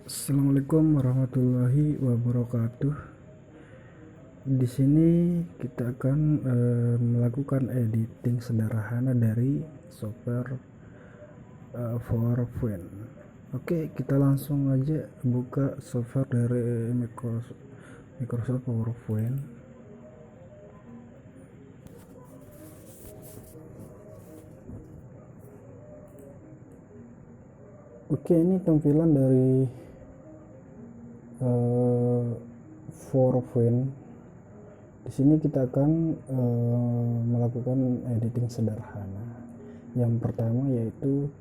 Assalamualaikum warahmatullahi wabarakatuh. Di sini kita akan melakukan editing sederhana dari software PowerPoint. Oke, kita langsung aja buka software dari Microsoft PowerPoint. Oke, ini tampilan dari PowerPoint. Di sini kita akan melakukan editing sederhana. Yang pertama yaitu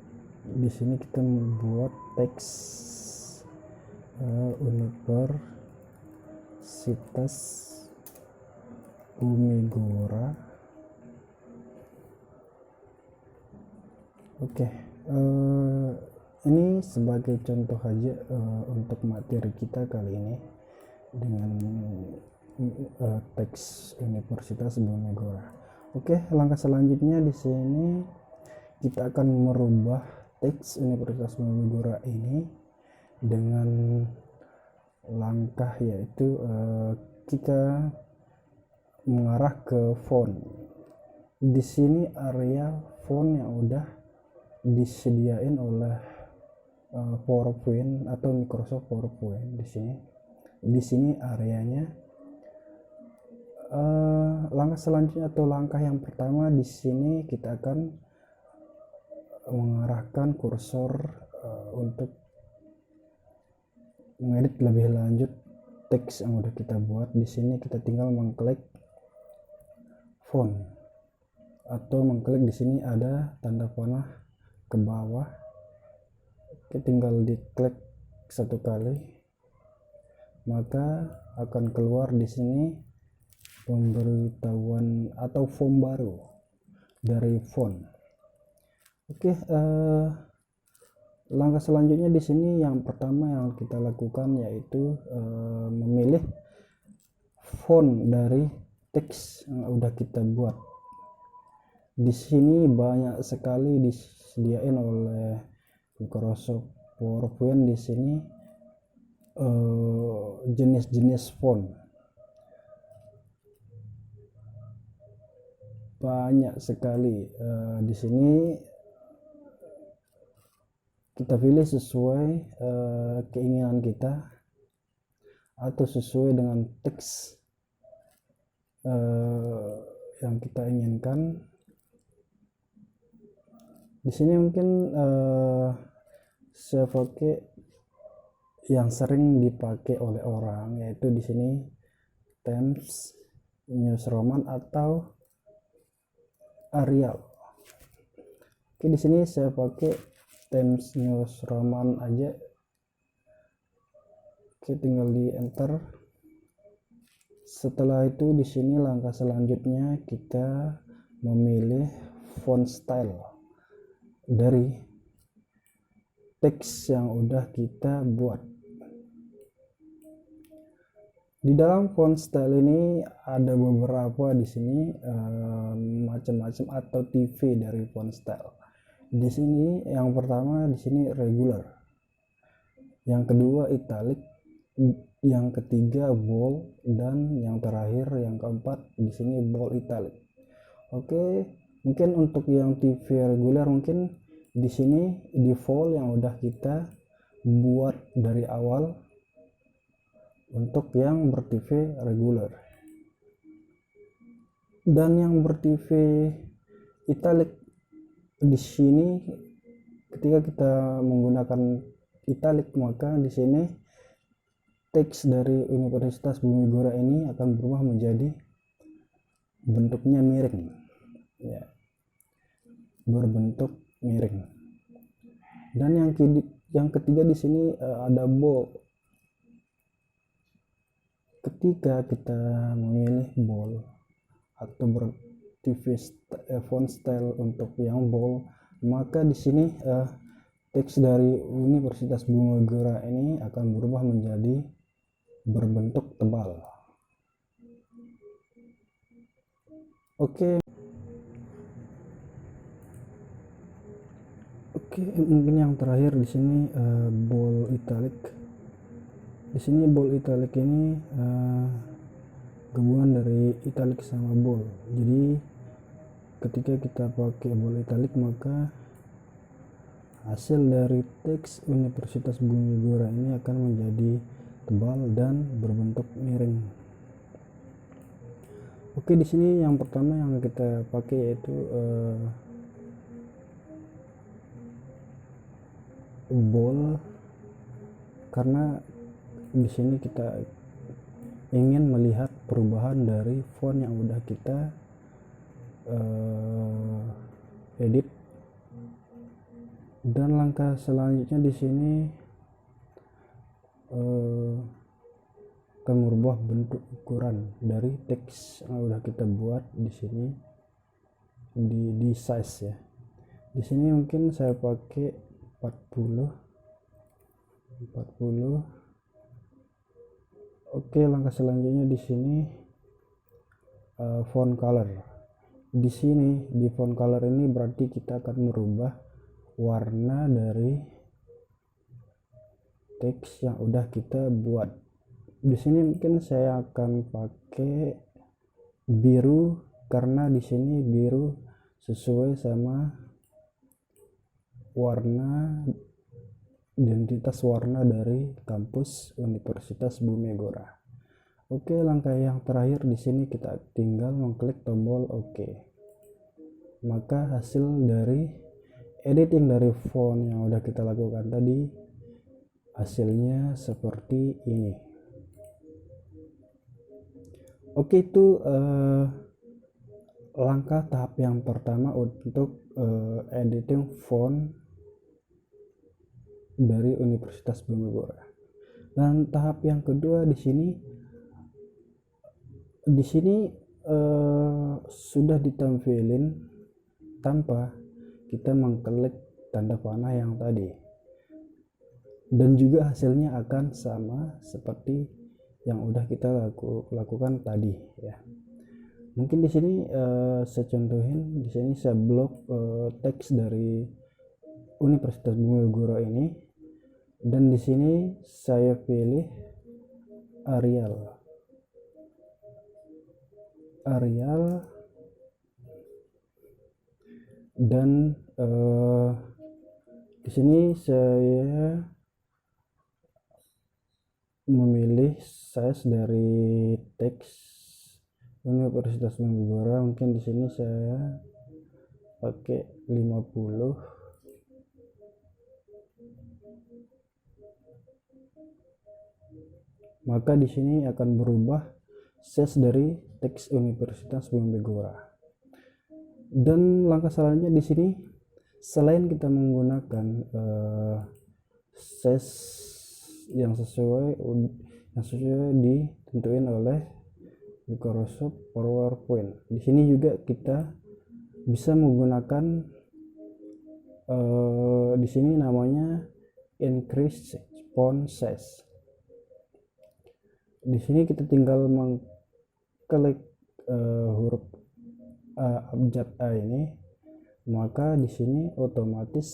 di sini kita membuat teks Universitas Bumi Gora. Oke, ini sebagai contoh aja untuk materi kita kali ini dengan teks Universitas Bumi Gora. Oke, langkah selanjutnya di sini kita akan merubah teks Universitas Bumi Gora ini dengan langkah yaitu kita mengarah ke font. Di sini area font yang udah disediain oleh PowerPoint atau Microsoft PowerPoint. Di sini areanya. Langkah selanjutnya atau langkah yang pertama di sini kita akan mengarahkan kursor untuk mengedit lebih lanjut teks yang udah kita buat. Di sini kita tinggal mengklik font atau mengklik di sini ada tanda panah ke bawah. Oke, tinggal diklik satu kali maka akan keluar di sini pemberitahuan atau form baru dari font. Oke, langkah selanjutnya di sini yang pertama yang kita lakukan yaitu memilih font dari teks yang udah kita buat. Di sini banyak sekali disediain oleh Microsoft PowerPoint. Di sini jenis-jenis font banyak sekali. Di sini kita pilih sesuai keinginan kita atau sesuai dengan teks yang kita inginkan. Di sini mungkin saya pakai yang sering dipakai oleh orang, yaitu di sini Times New Roman atau Arial. Oke, di sini saya pakai Times New Roman aja. Oke, tinggal di enter. Setelah itu di sini langkah selanjutnya kita memilih font style dari teks yang udah kita buat. Di dalam font style ini ada beberapa di sini macam-macam atau TV dari font style. Di sini yang pertama di sini regular, yang kedua italic, yang ketiga bold, dan yang terakhir yang keempat di sini bold italic. Oke, mungkin untuk yang TV regular mungkin di sini default yang udah kita buat dari awal untuk yang ber-TV regular. Dan yang ber-TV italic di sini ketika kita menggunakan italic maka di sini teks dari Universitas Bumi Gora ini akan berubah menjadi bentuknya miring, ya, berbentuk miring. Dan yang ketiga di sini ada bold. Ketika kita memilih bold atau ber-TV font style untuk yang bold, maka di sini teks dari Universitas Bumi Gora ini akan berubah menjadi berbentuk tebal. Oke, mungkin yang terakhir di sini bold italic. Di sini bold italic ini gabungan dari italic sama bold. Jadi ketika kita pakai bold italic maka hasil dari teks Universitas Bumi Megora ini akan menjadi tebal dan berbentuk miring. Oke, di sini yang pertama yang kita pakai yaitu bold, karena di sini kita ingin melihat perubahan dari font yang udah kita edit. Dan langkah selanjutnya di sini akan merubah bentuk ukuran dari teks yang udah kita buat di sini di size ya. Di sini mungkin saya pakai 40. Oke, langkah selanjutnya di sini font color. Di sini di font color ini berarti kita akan merubah warna dari teks yang udah kita buat. Di sini mungkin saya akan pakai biru karena di sini biru sesuai sama warna identitas warna dari kampus Universitas Bumi Megora. Oke, langkah yang terakhir di sini kita tinggal mengklik tombol OK. Maka hasil dari editing dari font yang udah kita lakukan tadi hasilnya seperti ini. Oke, itu langkah tahap yang pertama untuk editing font dari Universitas Bumi Megora. Dan tahap yang kedua di sini sudah ditampilin tanpa kita mengklik tanda panah yang tadi, dan juga hasilnya akan sama seperti yang udah kita lakukan tadi ya. Mungkin di sini saya contohin, di sini saya blok teks dari Universitas Bumi Megora ini, dan di sini saya pilih Arial dan di sini saya memilih size dari teks Universitas Bumi Megora. Mungkin di sini saya pakai 50. Maka di sini akan berubah size dari teks Universitas Bumi Megora. Dan langkah selanjutnya di sini, selain kita menggunakan size yang sesuai ditentuin oleh Microsoft PowerPoint, di sini juga kita bisa menggunakan di sini namanya increase font size. Di sini kita tinggal mengklik huruf abjad A ini, maka di sini otomatis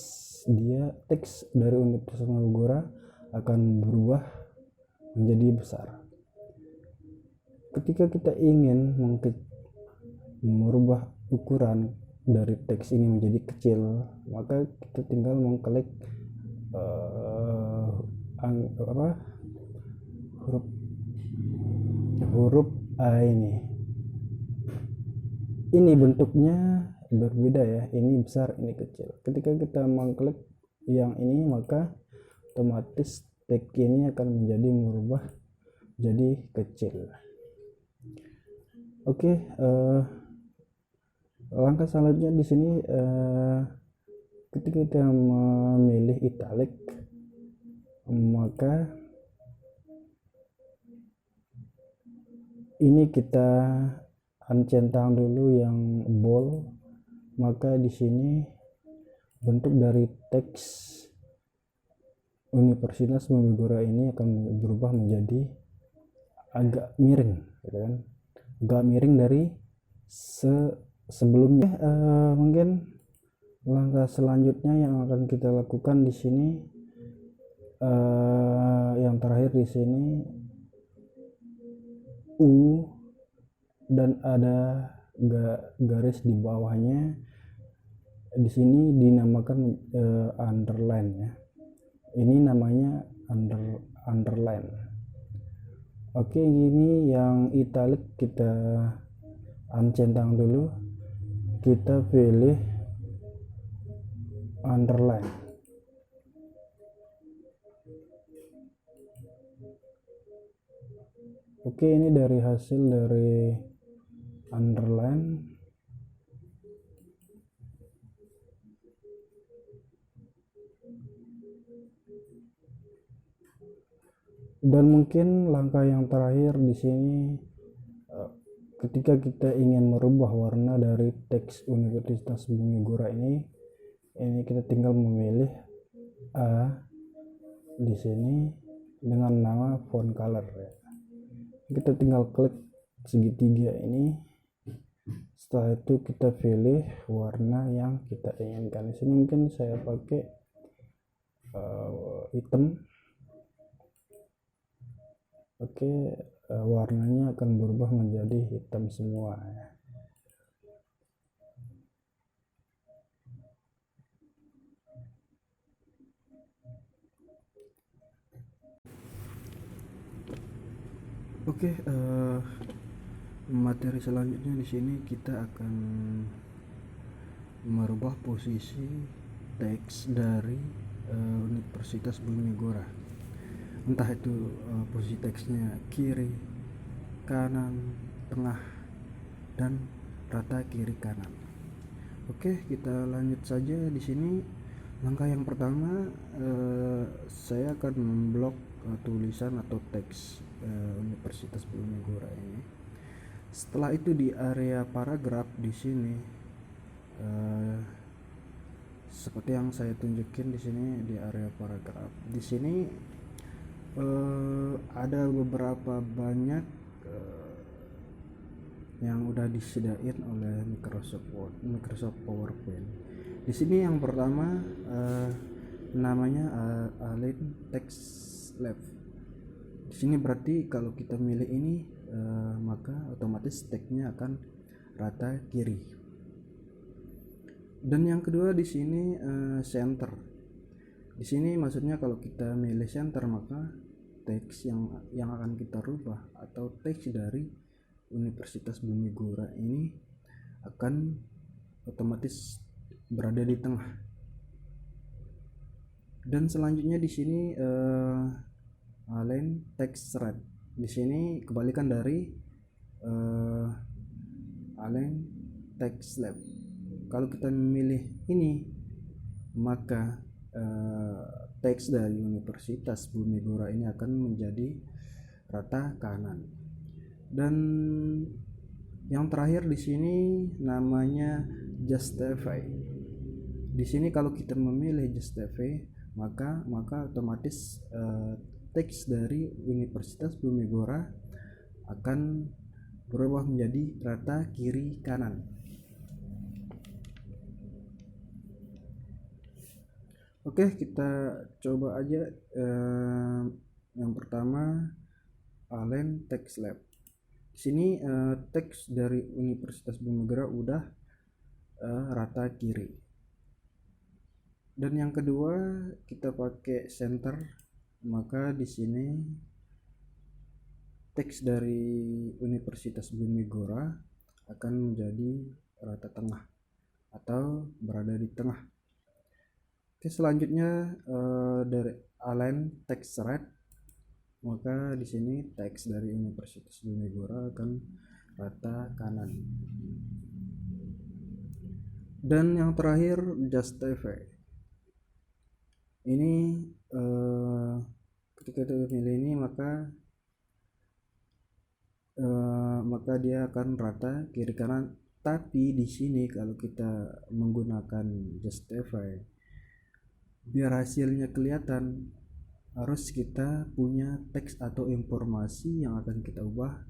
dia teks dari Universitas Bumi Megora akan berubah menjadi besar. Ketika kita ingin merubah ukuran dari teks ini menjadi kecil, maka kita tinggal mengklik huruf A ini bentuknya berbeda ya, ini besar ini kecil. Ketika kita mengklik yang ini, maka otomatis teks ini akan merubah jadi kecil. Oke, langkah selanjutnya di sini ketika kita memilih italic, maka ini kita centang dulu yang bold, maka di sini bentuk dari teks Universitas Bumi Megora ini akan berubah menjadi agak miring, gitu kan? Agak miring dari sebelumnya. Mungkin langkah selanjutnya yang akan kita lakukan di sini yang terakhir di sini U dan ada garis di bawahnya. Di sini dinamakan underline ya. Ini namanya underline. Oke, ini yang italic kita uncentang dulu. Kita pilih underline. Oke, ini dari hasil dari underline. Dan mungkin langkah yang terakhir di sini, ketika kita ingin merubah warna dari teks Universitas Bumi Gora ini kita tinggal memilih A di sini dengan nama font color ya. Kita tinggal klik segitiga ini. Setelah itu kita pilih warna yang kita inginkan. Di sini mungkin saya pakai hitam. Oke, warnanya akan berubah menjadi hitam semua ya. Oke, materi selanjutnya di sini kita akan merubah posisi teks dari Universitas Bumi Gora. Entah itu posisi teksnya kiri, kanan, tengah, dan rata kiri kanan. Oke, kita lanjut saja di sini. Langkah yang pertama, saya akan memblok tulisan atau teks Universitas Bumi Gora ini. Setelah itu di area paragraf di sini, seperti yang saya tunjukin di sini di area paragraf. Di sini ada beberapa banyak yang udah disediain oleh Microsoft PowerPoint. Di sini yang pertama namanya Align Text Left. Di sini berarti kalau kita milih ini maka otomatis teksnya akan rata kiri. Dan yang kedua di sini center. Di sini maksudnya kalau kita milih center maka teks yang akan kita rubah atau teks dari Universitas Bumi Gora ini akan otomatis berada di tengah. Dan selanjutnya di sini align text right. Di sini kebalikan dari align text left. Kalau kita memilih ini maka teks dari Universitas Bumi Gora ini akan menjadi rata kanan. Dan yang terakhir di sini namanya justify. Di sini kalau kita memilih justify maka otomatis teks dari Universitas Bumi Gora akan berubah menjadi rata kiri kanan. Oke, kita coba aja yang pertama align text left. Di sini teks dari Universitas Bumi Gora udah rata kiri. Dan yang kedua kita pakai center, maka di sini teks dari Universitas Bumi Gora akan menjadi rata tengah atau berada di tengah. Oke, selanjutnya dari align text right, maka di sini teks dari Universitas Bumi Gora akan rata kanan. Dan yang terakhir justify. Ini ketika kita pilih ini maka dia akan rata kiri kanan. Tapi di sini kalau kita menggunakan justify, biar hasilnya kelihatan harus kita punya teks atau informasi yang akan kita ubah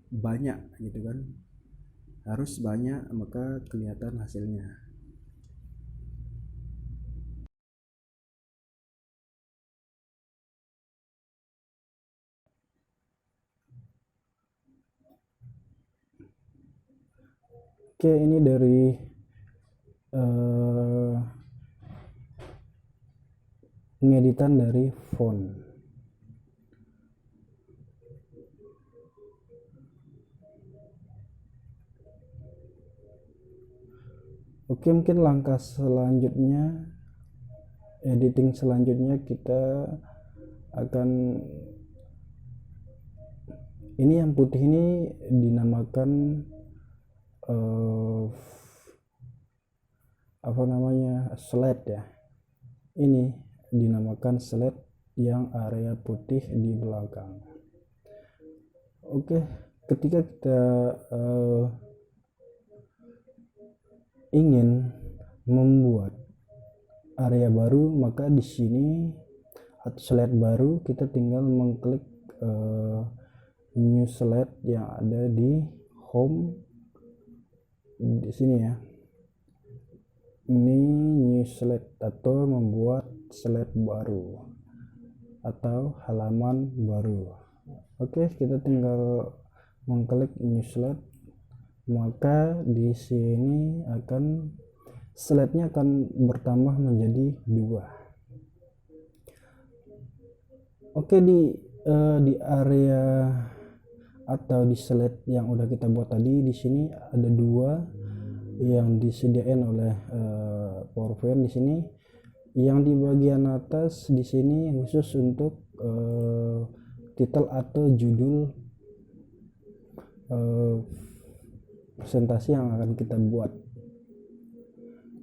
banyak gitu kan, harus banyak maka kelihatan hasilnya. Oke, ini dari pengeditan dari font. Oke, mungkin langkah selanjutnya, editing selanjutnya kita akan, ini yang putih ini dinamakan slide ya. Ini dinamakan slide yang area putih di belakang. Oke, ketika kita ingin membuat area baru, maka di sini atau slide baru kita tinggal mengklik new slide yang ada di home di sini ya. Ini new slide atau membuat slide baru atau halaman baru. Oke, kita tinggal mengklik new slide, maka di sini akan slide-nya akan bertambah menjadi 2. Oke, di area atau di slide yang udah kita buat tadi, di sini ada 2 yang disediakan oleh PowerPoint di sini. Yang di bagian atas di sini khusus untuk titel atau judul presentasi yang akan kita buat.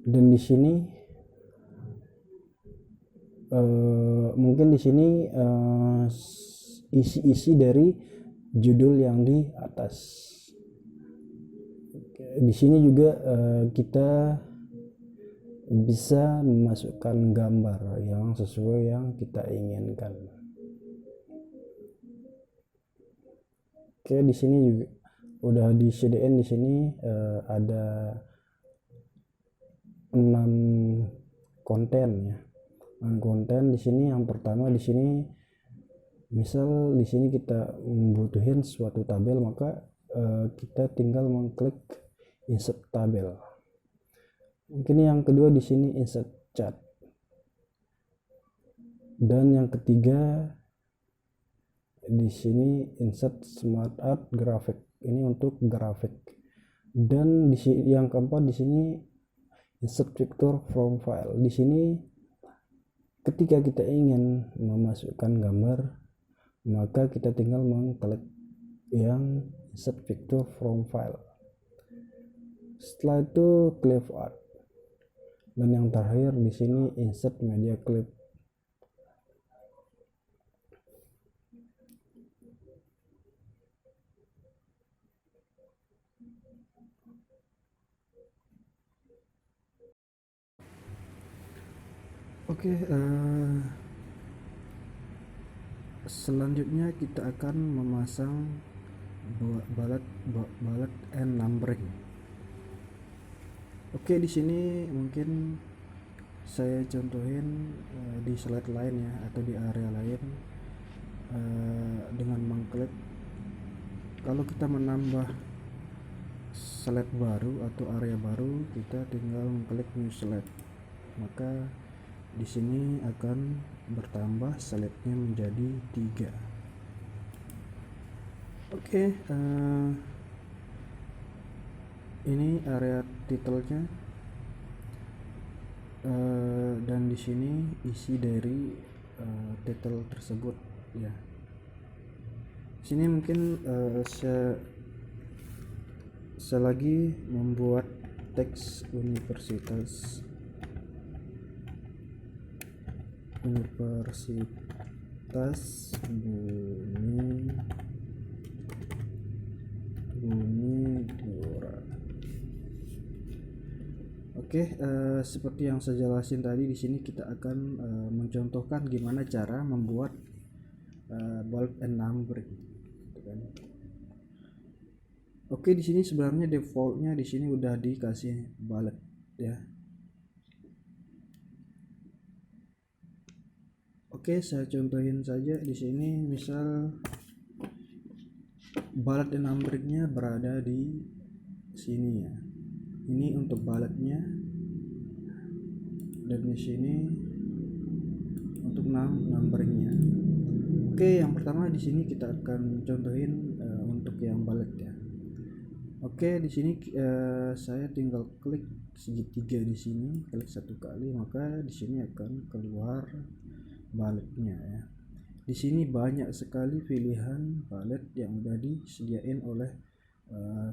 Dan di sini mungkin di sini isi-isi dari judul yang di atas. Di sini juga kita bisa memasukkan gambar yang sesuai yang kita inginkan. Oke, di sini juga udah disediain, di sini ada 6 konten ya. 6 konten di sini. Yang pertama di sini, misal di sini kita membutuhin suatu tabel, maka kita tinggal mengklik insert tabel. Mungkin yang kedua di sini insert chart. Dan yang ketiga di sini insert smart art graphic. Ini untuk grafik. Dan di sini yang keempat di sini insert picture from file. Di sini ketika kita ingin memasukkan gambar, maka kita tinggal mengklik yang insert picture from file. Setelah itu clip art. Dan yang terakhir di sini insert media clip. Oke, selanjutnya kita akan memasang bullet and numbering. Oke, di sini mungkin saya contohin di slide lain ya, atau di area lain, dengan mengklik. Kalau kita menambah slide baru atau area baru, kita tinggal mengklik new slide, maka di sini akan bertambah slide-nya menjadi 3. Oke, ini area titelnya, dan di sini isi dari titel tersebut ya. Sini mungkin saya lagi membuat teks Universitas Bumi Dora. Oke, seperti yang saya jelasin tadi, di sini kita akan mencontohkan gimana cara membuat bullet and numbering, gitu kan. Oke, di sini sebenarnya defaultnya di sini udah dikasih bullet ya. Oke, saya contohin saja di sini. Misal bullet and numberingnya berada di sini ya. Ini untuk baletnya, dan di sini untuk numberingnya. Oke, yang pertama di sini kita akan contohin untuk yang balet ya. Oke, di sini saya tinggal klik segitiga di sini, klik satu kali, maka di sini akan keluar baletnya ya. Di sini banyak sekali pilihan balet yang udah disediain oleh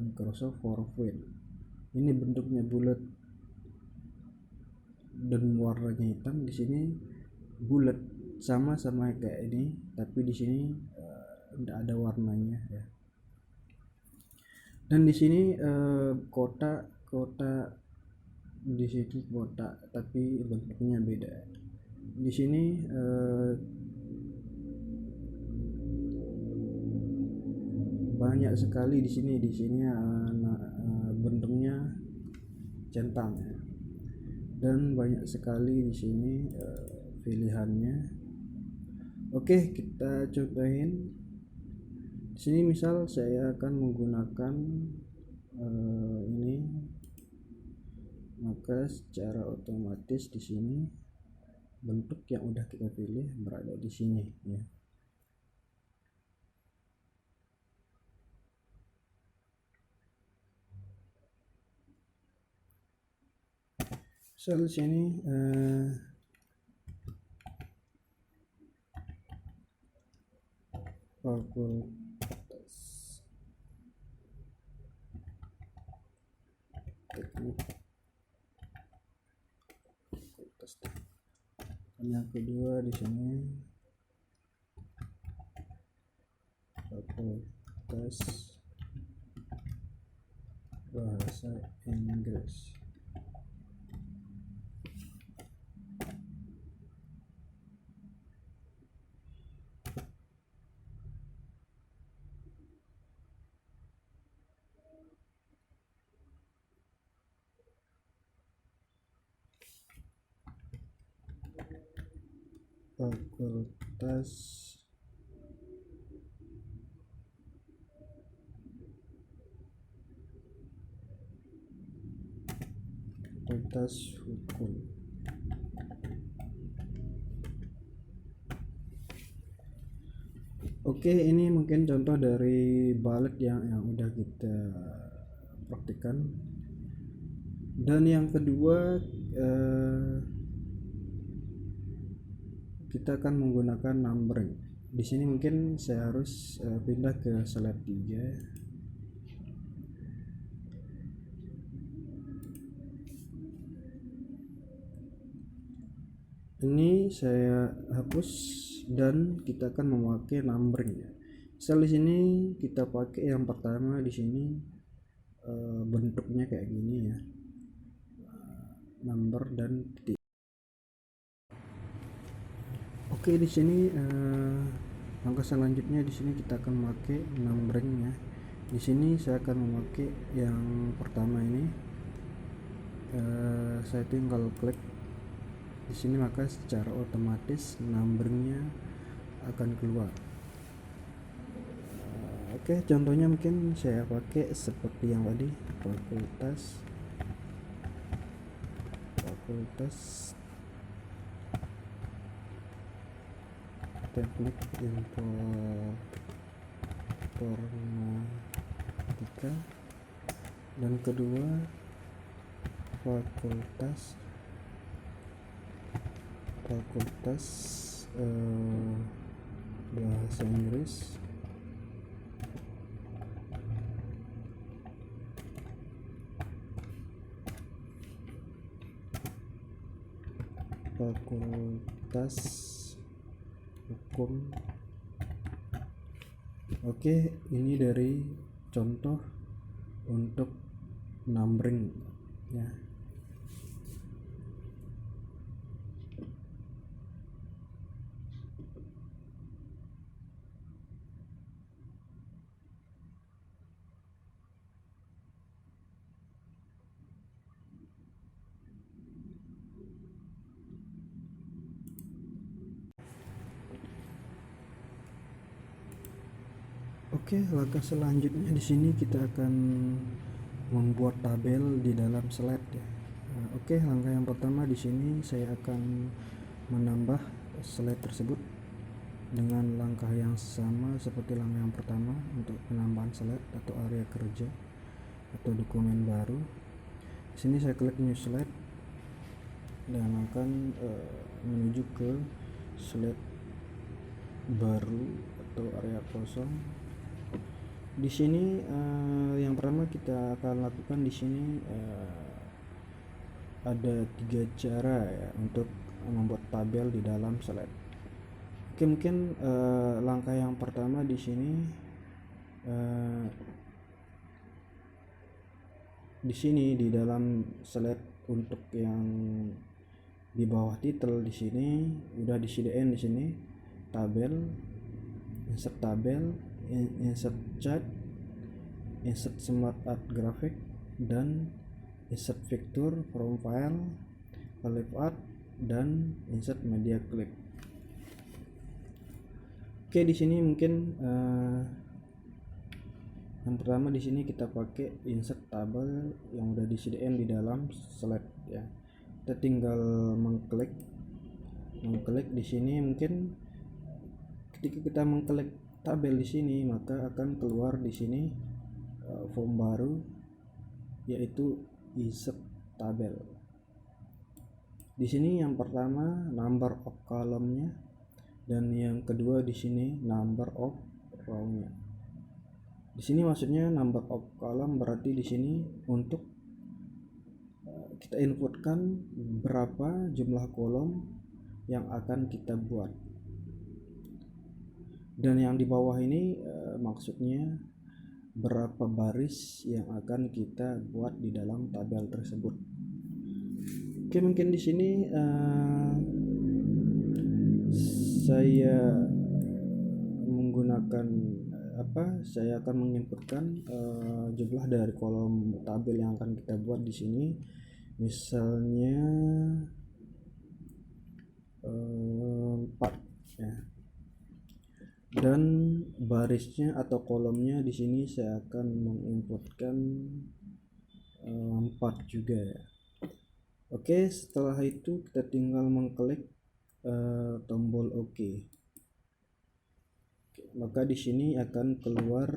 Microsoft PowerPoint. Ini bentuknya bulat dan warnanya hitam. Di sini bulat sama kayak ini, tapi di sini tidak ada warnanya ya. Dan di sini kotak di sini kotak tapi bentuknya beda. Di sini banyak sekali di sini bentuknya centang ya. Dan banyak sekali di sini pilihannya. Oke, kita cobain. Di sini misal saya akan menggunakan ini, maka secara otomatis di sini bentuk yang udah kita pilih berada di sini ya. Misal di sini fakultas teknik, yang kedua di sini fakultas bahasa Inggris. Fakultas Hukum. Oke, ini mungkin contoh dari balet yang udah kita praktikkan. Dan yang kedua kita akan menggunakan numbering. Di sini mungkin saya harus pindah ke slide 3. Ini saya hapus dan kita akan memakai numbering ya. Misal di sini kita pakai yang pertama di sini bentuknya kayak gini ya, number dan titik. Oke, di sini langkah selanjutnya di sini kita akan memakai numbering ya. Di sini saya akan memakai yang pertama ini. Saya tinggal klik di sini, maka secara otomatis numberingnya akan keluar. Oke, contohnya mungkin saya pakai seperti yang tadi, fakultas teknik informatika, dan kedua fakultas bahasa Inggris, fakultas hukum. Oke, ini dari contoh untuk numbering ya. Oke, langkah selanjutnya di sini kita akan membuat tabel di dalam slide ya. Oke, langkah yang pertama di sini saya akan menambah slide tersebut dengan langkah yang sama seperti langkah yang pertama untuk penambahan slide atau area kerja atau dokumen baru. Di sini saya klik new slide dan akan menuju ke slide baru atau area kosong. Di sini yang pertama kita akan lakukan di sini ada 3 cara ya untuk membuat tabel di dalam slide. Oke, mungkin langkah yang pertama di sini di dalam slide untuk yang di bawah titel di sini udah disediain di sini tabel, insert tabel, insert chart, insert smart art graphic, dan insert picture from file, clip art, dan insert media clip. Oke, di sini mungkin yang pertama di sini kita pakai insert tabel yang udah disediain di dalam slide ya. Kita tinggal mengklik di sini. Mungkin ketika kita mengklik tabel di sini maka akan keluar di sini form baru yaitu insert tabel. Di sini yang pertama number of column-nya dan yang kedua di sini number of row-nya. Di sini maksudnya number of column berarti di sini untuk kita inputkan berapa jumlah kolom yang akan kita buat. Dan yang di bawah ini maksudnya berapa baris yang akan kita buat di dalam tabel tersebut. Oke, mungkin di sini saya menggunakan saya akan menginputkan jumlah dari kolom tabel yang akan kita buat di sini. Misalnya 4 ya. Dan barisnya atau kolomnya di sini saya akan menginputkan 4 juga ya. Oke, setelah itu kita tinggal mengklik tombol OK. Maka di sini akan keluar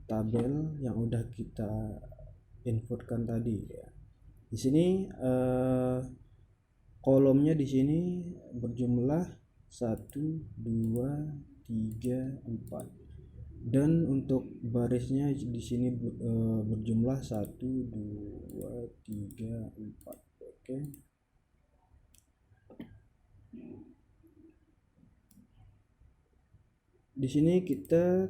tabel yang udah kita inputkan tadi ya. Di sini kolomnya di sini berjumlah 1, 2, 3, 4. Dan untuk barisnya di sini berjumlah 1, 2, 3, 4. Oke. Di sini kita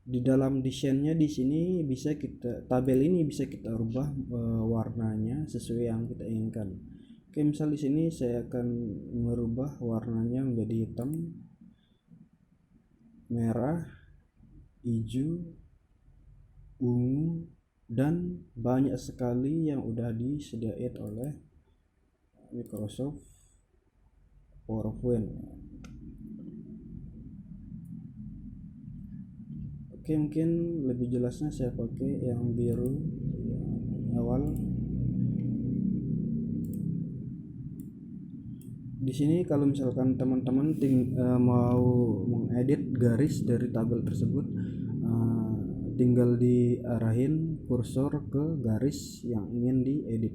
di dalam desainnya di sini bisa tabel ini bisa kita rubah warnanya sesuai yang kita inginkan. Oke, misal di sini saya akan merubah warnanya menjadi hitam, merah, hijau, ungu, dan banyak sekali yang udah disediakan oleh Microsoft PowerPoint. Oke, mungkin lebih jelasnya saya pakai yang biru yang awal. Di sini kalau misalkan teman-teman mau mengedit garis dari tabel tersebut, tinggal diarahin kursor ke garis yang ingin diedit.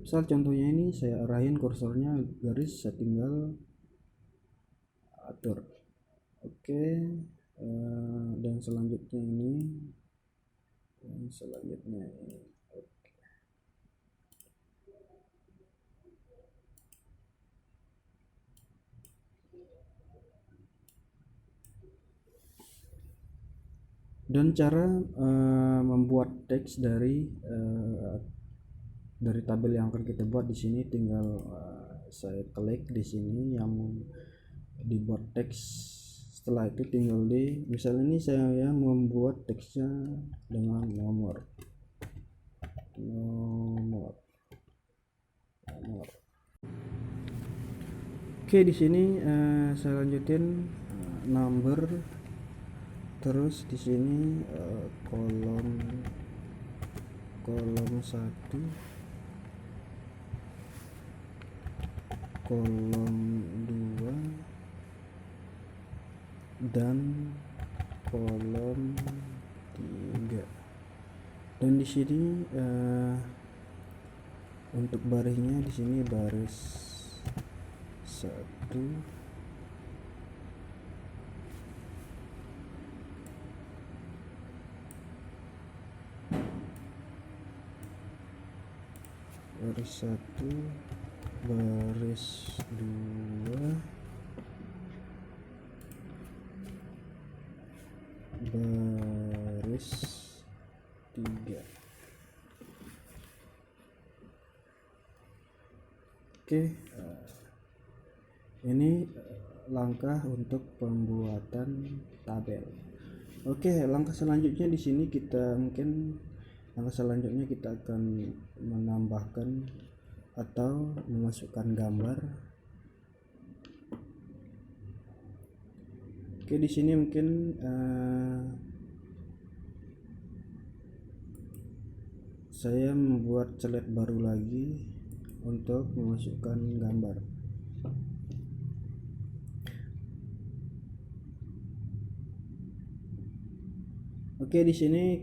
Misal contohnya ini saya arahin kursornya garis, saya tinggal atur. Oke, dan selanjutnya ini, Oke. Dan cara membuat teks dari tabel yang akan kita buat di sini tinggal saya klik di sini yang dibuat teks. Setelah itu tinggal misalnya ini saya membuat teksnya dengan nomor. Oke, di sini saya lanjutin number Terus di sini kolom 1, kolom 2, dan kolom 3. Dan di sini untuk barisnya di sini baris 1, baris 1, baris 2, baris 3. Oke, ini langkah untuk pembuatan tabel. Oke, langkah selanjutnya di sini langkah selanjutnya kita akan menambahkan atau memasukkan gambar. Oke, di sini mungkin saya membuat slide baru lagi untuk memasukkan gambar. Oke, di sini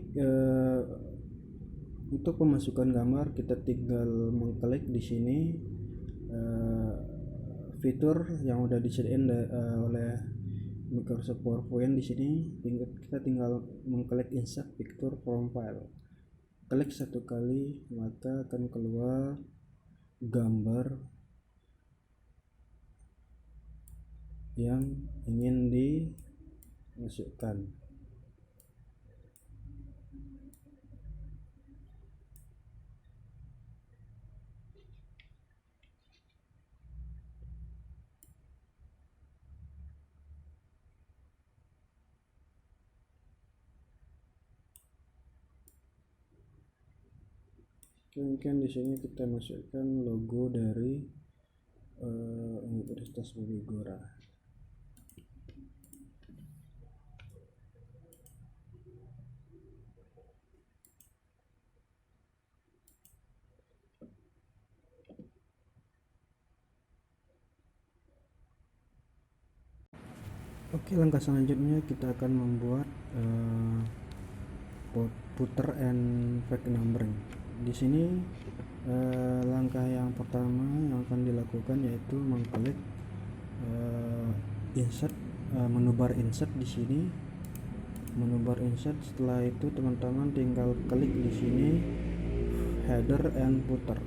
untuk pemasukan gambar kita tinggal mengklik di sini fitur yang udah disediain oleh Microsoft PowerPoint. Di sini kita tinggal mengklik insert picture from file. Klik satu kali maka akan keluar gambar yang ingin dimasukkan. Mungkin di sini kita masukkan logo dari Universitas Bumi-Gora. Oke, langkah selanjutnya kita akan membuat footer and fact numbering. Di sini langkah yang pertama yang akan dilakukan yaitu mengklik insert, menu bar insert di sini, menu bar insert. Setelah itu teman-teman tinggal klik di sini header and footer,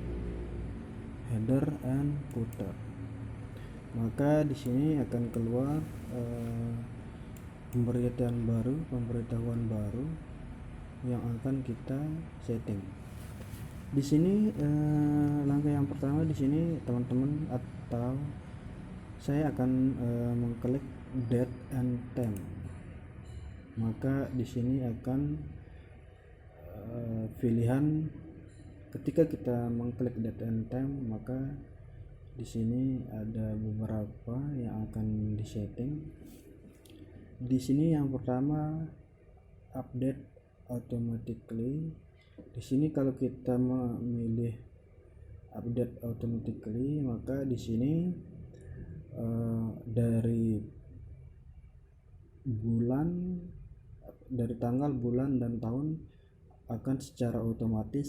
maka di sini akan keluar pemberitahuan baru yang akan kita setting. Di sini langkah yang pertama di sini teman-teman atau saya akan mengklik date and time. Maka di sini akan pilihan ketika kita mengklik date and time, maka di sini ada beberapa yang akan disetting. Di sini yang pertama update automatically. Di sini kalau kita memilih update automatically, maka di sini dari tanggal, bulan, dan tahun akan secara otomatis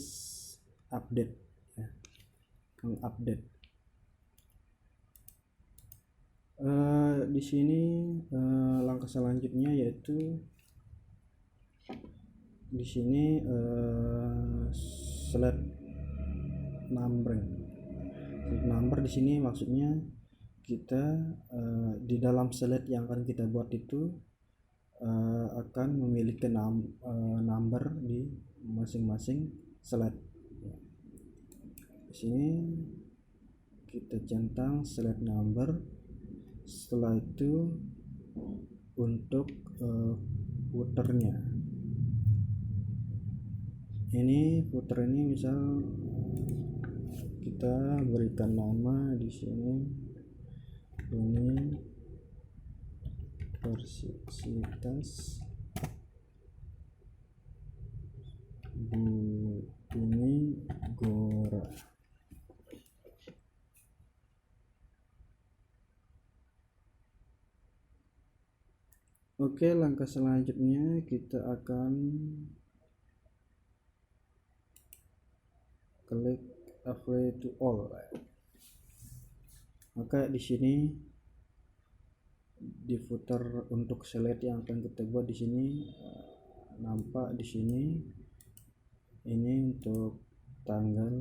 update, ya, mengupdate. Di sini langkah selanjutnya yaitu di sini slide numbering. Slide number di sini maksudnya kita di dalam slide yang akan kita buat itu akan memiliki number di masing-masing slide. Di sini kita centang slide number. Setelah itu untuk footernya, ini footer ini misal kita berikan nama di sini Universitas Bumi Gora. Oke, langkah selanjutnya kita akan klik apply to all. Maka di sini di footer untuk slide yang akan kita buat di sini nampak di sini ini untuk tanggal,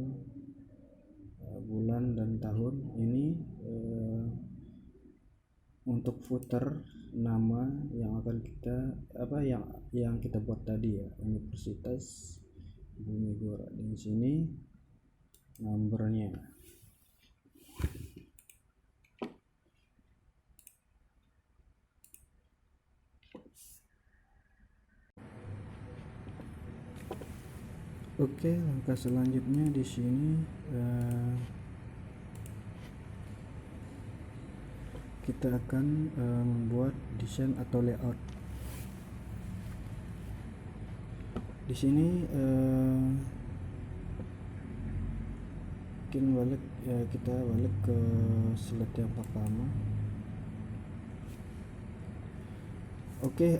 bulan dan tahun. Ini untuk footer nama yang akan kita yang kita buat tadi ya, Universitas Bumi Gora. Di sini nomornya. Oke, langkah selanjutnya di sini kita akan membuat desain atau layout. Di sini kita balik ke slide yang pertama. Oke,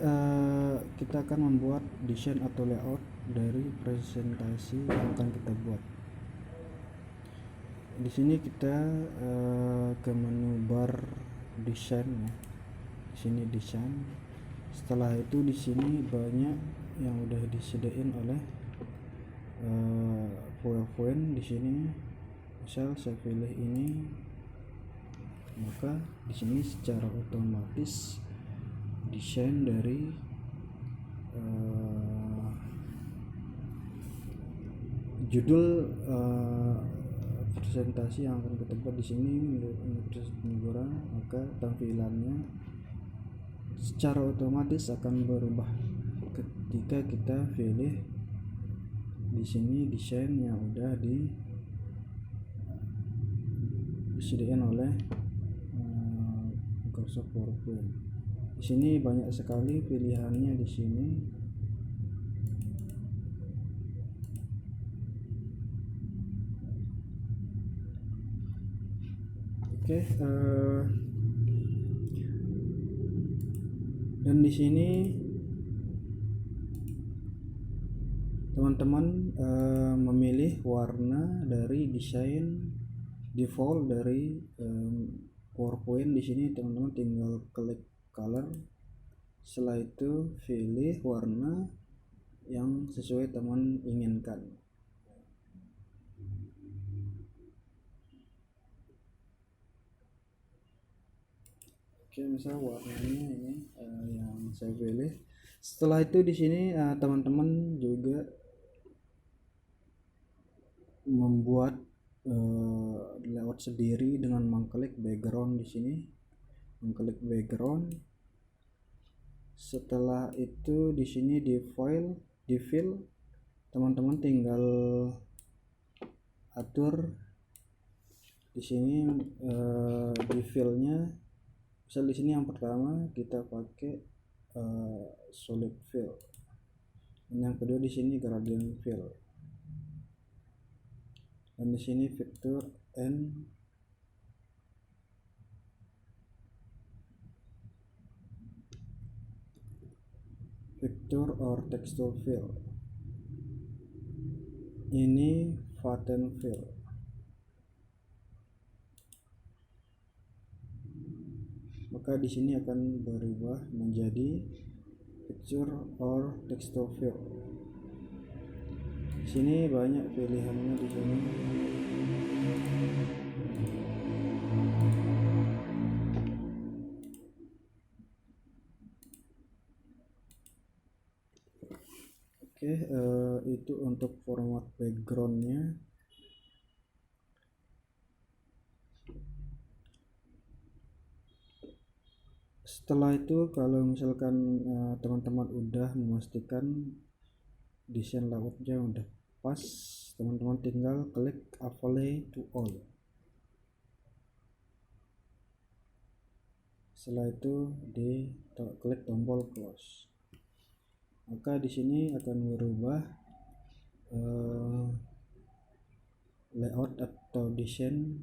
kita akan membuat desain atau layout dari presentasi yang akan kita buat. Di sini kita ke menu bar desain ya. Di sini desain. Setelah itu di sini banyak yang udah disediain oleh PowerPoint. Di sini misal saya pilih ini, maka di sini secara otomatis desain dari judul presentasi yang akan kita buat di sini Universitas Bumi Gora, maka tampilannya secara otomatis akan berubah ketika kita pilih di sini desain yang udah disediakan oleh Microsoft PowerPoint. Di sini banyak sekali pilihannya di sini. Oke, dan di sini teman-teman memilih warna dari desain default dari PowerPoint. Di sini teman-teman tinggal klik color, setelah itu pilih warna yang sesuai teman inginkan. Oke, misal warnanya ini yang saya pilih. Setelah itu di sini teman-teman juga membuat layout sendiri dengan mengklik background. Di sini mengklik background. Setelah itu di sini di file, di fill, teman-teman tinggal atur di sini di fillnya. Misal di sini yang pertama kita pakai solid fill, yang kedua di sini gradient fill, dan di sini vector and vector or texture fill. Ini pattern fill. Maka di sini akan berubah menjadi picture or texture fill. Di sini banyak pilihannya di sini. Oke, itu untuk format backgroundnya. Setelah itu kalau misalkan teman-teman udah memastikan desain layoutnya udah pas, teman-teman tinggal klik apply to all. Setelah itu klik tombol close. Maka di sini akan berubah eh, layout atau desain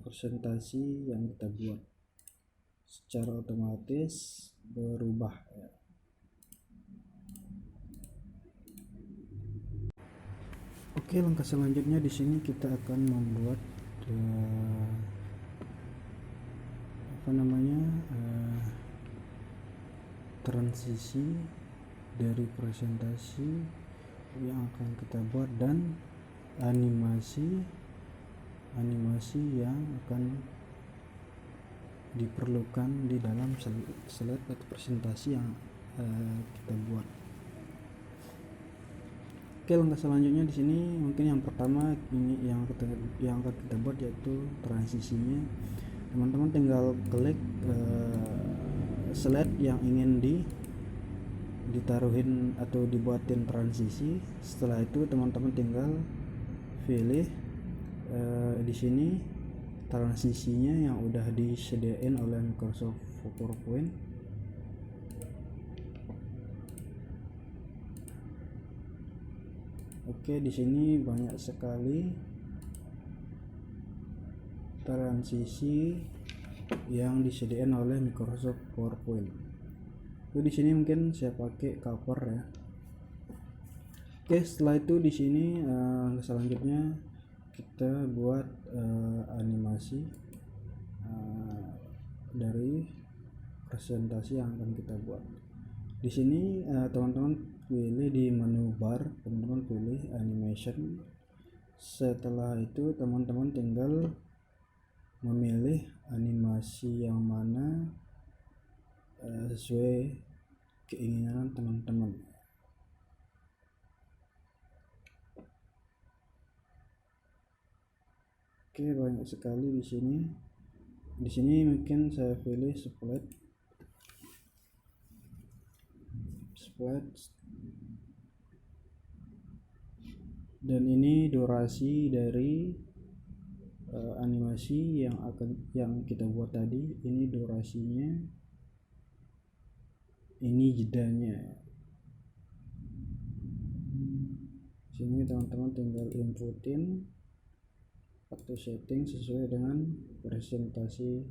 presentasi yang kita buat secara otomatis berubah ya. Oke, langkah selanjutnya di sini kita akan membuat transisi dari presentasi yang akan kita buat dan animasi yang akan diperlukan di dalam slide atau presentasi yang kita buat. Oke, langkah selanjutnya di sini mungkin yang pertama ini yang akan kita buat yaitu transisinya. Teman-teman tinggal klik slide yang ingin ditaruhin atau dibuatin transisi. Setelah itu teman-teman tinggal pilih di sini transisinya yang udah disediain oleh Microsoft PowerPoint. Oke, di sini banyak sekali transisi yang disediakan oleh Microsoft PowerPoint. Di sini mungkin saya pakai cover ya. Oke, setelah itu di sini selanjutnya kita buat animasi dari presentasi yang akan kita buat. Di sini teman-teman pilih di menu bar, teman-teman pilih animation. Setelah itu teman-teman tinggal memilih animasi yang mana sesuai keinginan teman-teman. Oke, banyak sekali di sini. Di sini mungkin saya pilih split dan ini durasi dari animasi yang kita buat tadi. Ini durasinya, ini jedanya. Sini teman-teman tinggal inputin atau setting sesuai dengan presentasi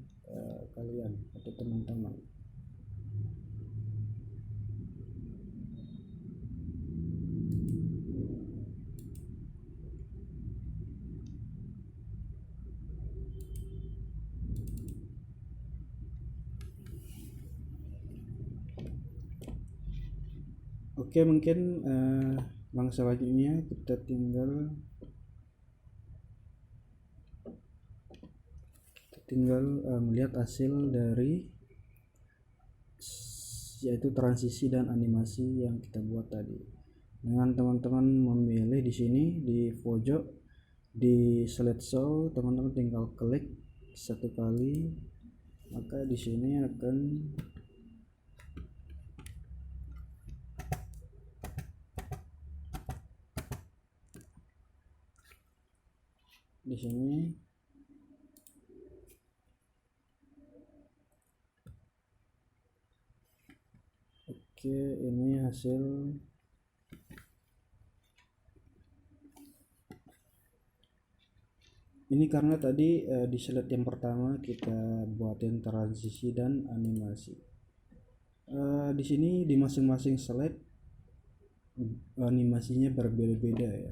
kalian atau teman-teman. Oke, mungkin langkah selanjutnya kita tinggal melihat hasil dari yaitu transisi dan animasi yang kita buat tadi. Dengan teman-teman memilih di sini di pojok di slideshow, teman-teman tinggal klik satu kali, maka di sini akan di sini oke, ini hasil ini karena tadi di slide yang pertama kita buatin transisi dan animasi. Di sini di masing-masing slide animasinya berbeda-beda ya.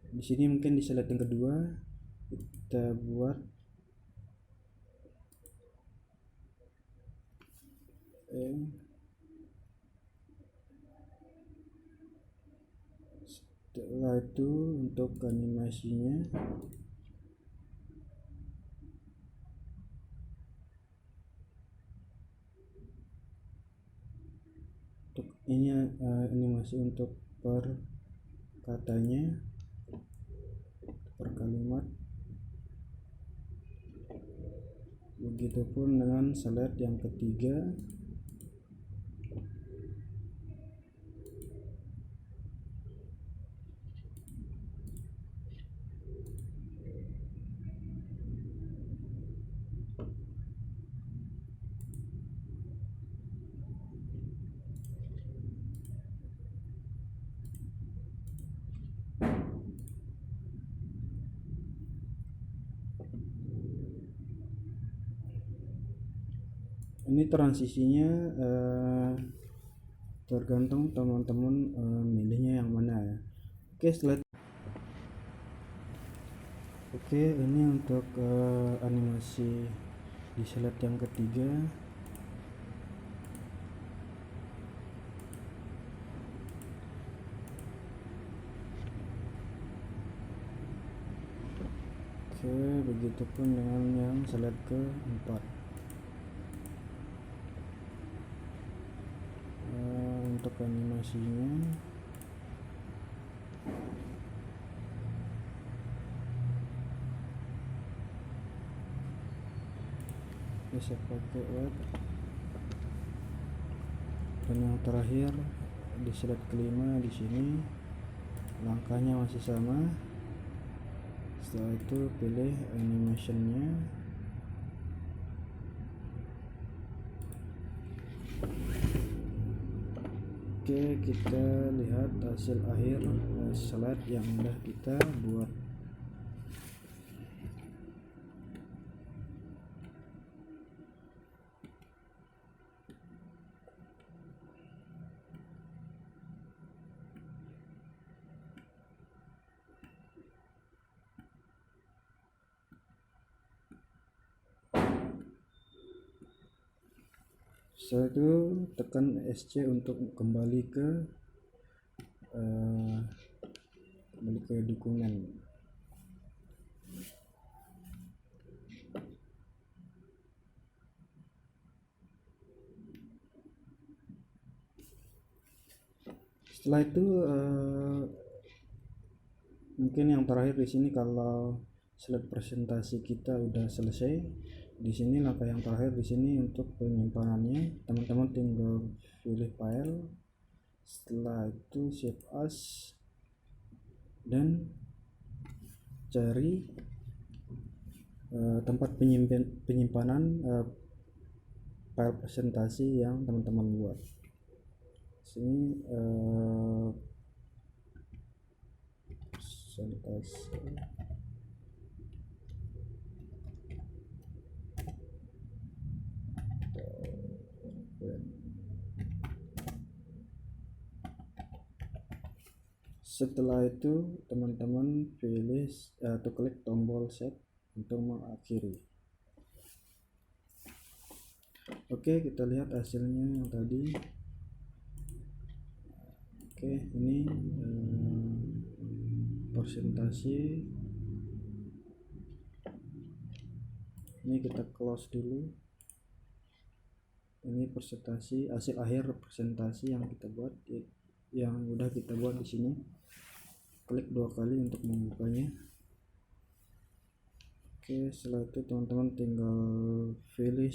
Di sini mungkin di slide yang kedua kita buat setelah itu untuk animasinya ini animasi untuk per katanya, per kalimat. Begitupun dengan slide yang ketiga. Ini transisinya tergantung teman-teman milihnya yang mana ya. Oke, slide. Oke, ini untuk animasi di slide yang ketiga. Oke, begitupun dengan yang slide keempat. Untuk animasinya bisa pakai web. Dan yang terakhir di slide kelima, di sini langkahnya masih sama. Setelah itu pilih animationnya. Oke, kita lihat hasil akhir slide yang udah kita buat. Setelah itu tekan SC untuk kembali ke dokumen. Setelah itu mungkin yang terakhir di sini, kalau slide presentasi kita udah selesai, di sini langkah yang terakhir di sini untuk penyimpanannya, teman-teman tinggal pilih file, setelah itu save as, dan cari tempat penyimpanan file presentasi yang teman-teman buat. Sini presentasi. Setelah itu teman-teman pilih atau klik tombol save untuk mengakhiri. Oke, kita lihat hasilnya yang tadi. Oke, ini presentasi. Ini kita close dulu. Ini presentasi, hasil akhir presentasi yang kita buat, yang udah kita buat di sini. Klik 2 kali untuk membukanya. Oke, setelah itu teman-teman tinggal pilih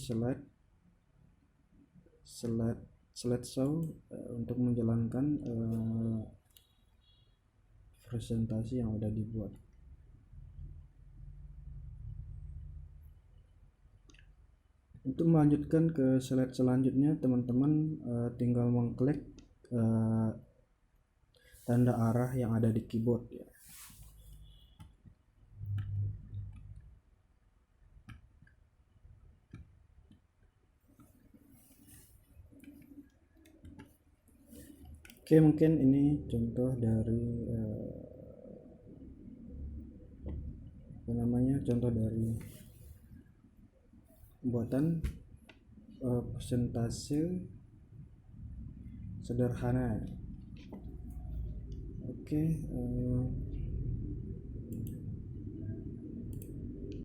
slideshow untuk menjalankan presentasi yang udah dibuat. Untuk melanjutkan ke slide selanjutnya, teman-teman tinggal mengklik tanda arah yang ada di keyboard ya. Oke, mungkin ini contoh dari contoh dari pembuatan presentasi sederhana. Oke,